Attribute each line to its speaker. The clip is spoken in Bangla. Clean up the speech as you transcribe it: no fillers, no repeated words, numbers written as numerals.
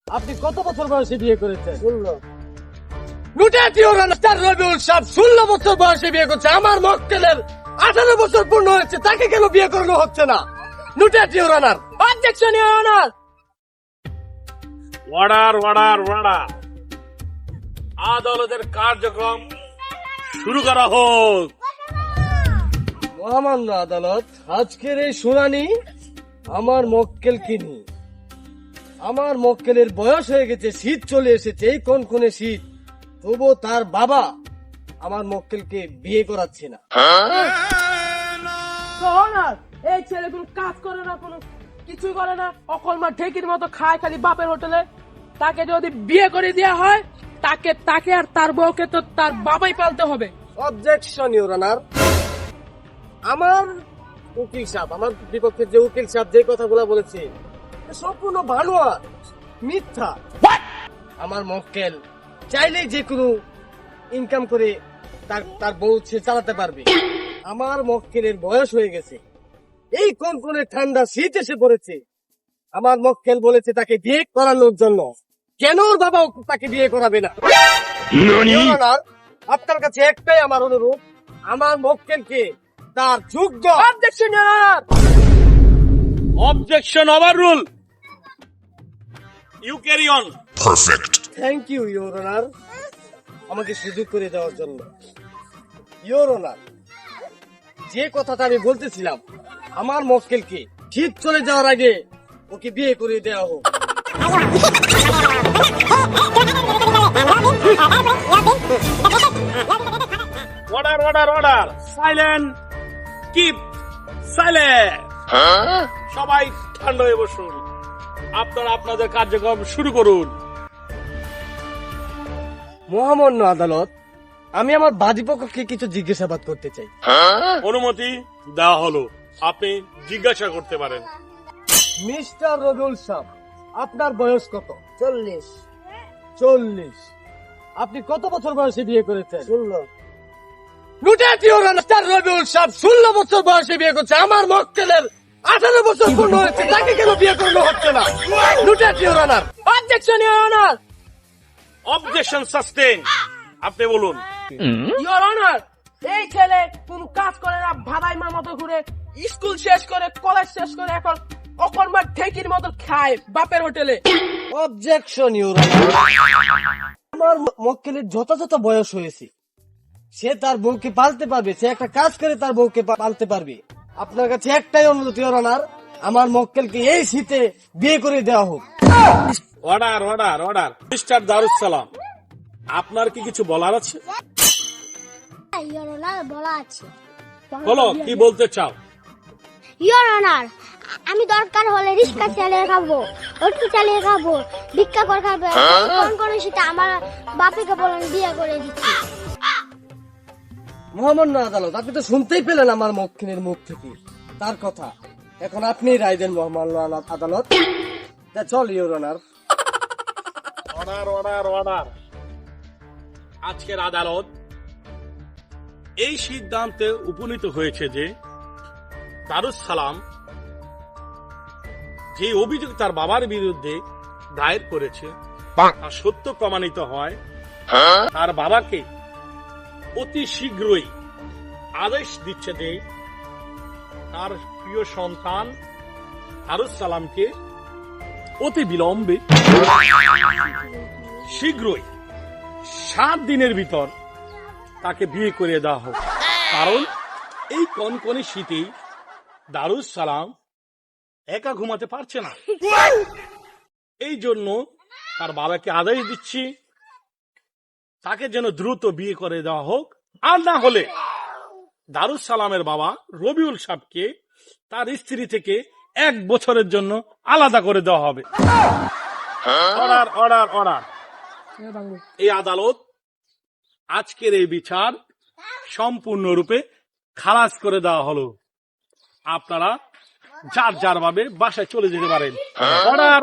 Speaker 1: আপনি কত বছর বয়সে বিয়ে করেছেন? 16। রবিউল সাহেব 16 বছর বয়সে বিয়ে করছে। আমার মক্কেলের 18 বছর পূর্ণ হয়েছে, তাকে কেন বিয়ে করানো হচ্ছে না? নুটেটি your honour, objection your honour.
Speaker 2: Order. আদালতের কার্যক্রম শুরু করা হোক।
Speaker 1: মহামান্য আদালত, আজকের এই শুনানি আমার মক্কেলকে নিয়ে। আমার মক্কেলের বয়স হয়ে গেছে, শীত চলে এসেছে, এই কোন শীত, তবুও তার বাবা আমার মক্কেলকে বিয়ে করাচ্ছে না।
Speaker 3: এই ছেলে কোনো কাজ করে না, কোনো কিছু করে না, অকলমা ঢেকির মতো খায় খালি বাপের হোটেলে। তাকে যদি বিয়ে করে দেওয়া হয়, তাকে আর তার বউকে তো তার বাবাই পালতে হবে।
Speaker 1: Objection your honour. আমার উকিল সাহেব, আমার বিপক্ষে যে উকিল সাহেব যে কথাগুলো বলেছে সম্পূর্ণ বানোয়াট, মিথ্যা। আমার মক্কেল চাইলেই যে কোনো ইনকাম করে তার বউ সে চালাতে পারবে। আমার মক্কেলের বয়স হয়ে গেছে, এই কোন ঠান্ডা শীত এসে পড়েছে। আমার মক্কেল বলেছে তাকে বিয়ে করানোর জন্য, কেন ওর বাবা তাকে বিয়ে করাবে না? ইওর অনার, আপনার কাছে একটাই আমার অনুরোধ, আমার মক্কেলকে তার যোগ্য।
Speaker 3: Objection your honour.
Speaker 2: Objection overrule. You carry on.
Speaker 1: Thank you your honour, আমাকে সুযোগ করে দেওয়ার জন্য। ইওর অনার, যে কথাটা আমি বলতেছিলাম, আমার মক্কেলকে শীত চলে যাওয়ার আগে ওকে বিয়ে করে দেওয়া হোক।
Speaker 2: অর্ডার। Silent, keep silent. সবাই ঠান্ডা হয়ে বসুন। আপনারা আপনাদের কার্যক্রম শুরু করুন।
Speaker 1: মহামান্য আদালত, আমি আমার বাদীপক্ষকে কিছু জিজ্ঞাসাবাদ করতে চাই।
Speaker 2: অনুমতি দেওয়া হলো, আপনি জিজ্ঞাসা করতে পারেন।
Speaker 1: মিস্টার রবিউল সাহেব, আপনার বয়স কত?
Speaker 3: 40।
Speaker 1: 40। আপনি কত বছর বয়সে বিয়ে করেছেন?
Speaker 3: 16।
Speaker 1: মিস্টার রবিউল সাহেব 16 বছর বয়সে বিয়ে করছে। আমার মক্কেলের 18 বছর পূর্ণ হয়েছে, তাকে কেন বিয়ে করানো হচ্ছে না? নুটেটি your honour,
Speaker 3: objection your honour.
Speaker 2: Objection sustain. আপনি বলুন।
Speaker 3: ইওর অনার, এই ছেলে কোন কাজ করে না, ভাদাইমার মতো ঘুরে, স্কুল শেষ করে, কলেজ শেষ করে, এখন অকলমা ঢেকির মতো খায় বাপের হোটেলে।
Speaker 1: Objection your honour. আমার মক্কেলের যথাযথ বয়স হয়েছে, সে তার বউকে পালতে পারবে, সে একটা কাজ করে তার বউকে পালতে পারবে। আপনার কাছে একটাই অনুরোধ ইওর অনার, আমার মক্কেলকে এই শীতে বিয়ে করে দেওয়া হোক।
Speaker 2: অর্ডার। মিস্টার দারুস সালাম, আপনার কি কিছু বলার আছে?
Speaker 4: ইওর অনার, বলা আছে।
Speaker 2: বলো, কি বলতে চাও?
Speaker 4: ইওর অনার, আমি দরকার হলে রিক্সা চালিয়ে খাবো, অটো চালিয়ে খাবো, ভিক্ষা করে খাবো, কোন সেটা আমার বাপেকে বলেন বিয়ে করে দিচ্ছি।
Speaker 1: মহামান্য আদালত, আপনি তো শুনতেই পেলেন আমার মক্কেলের মুখ থেকে তার কথা। এখন আপনি রায় দেন মহামান্য আদালত। চল ইওর অনার।
Speaker 2: অর্ডার। আজকের আদালত এই সিদ্ধান্তে উপনীত হয়েছে যে দারুস সালাম যে অভিযোগ তার বাবার বিরুদ্ধে দায়ের করেছে তা সত্য প্রমাণিত হয়, তার বাবাকে অতি শীঘ্রই আদেশ দিচ্ছে যে তার প্রিয় সন্তান দারুস সালামকে অতি বিলম্বে শীঘ্রই 7 দিনের ভিতর তাকে বিয়ে করে দেওয়া হোক। কারণ এই কনকনে শীতে দারুস সালাম একা ঘুমাতে পারছে না। এই জন্য তার বাবাকে আদেশ দিচ্ছি তাকে যেন দ্রুত বিয়ে করে দেওয়া হোক, আর না হলে দারুস সালামের বাবা রবিউল সাহেবকে তার স্ত্রী থেকে 1 বছরের জন্য আলাদা করে দেওয়া হবে। অর্ডার। এই আদালত আজকের এই বিচার সম্পূর্ণরূপে খালাস করে দেওয়া হলো। আপনারা যার ভাবে বাসায় চলে যেতে পারেন। অর্ডার।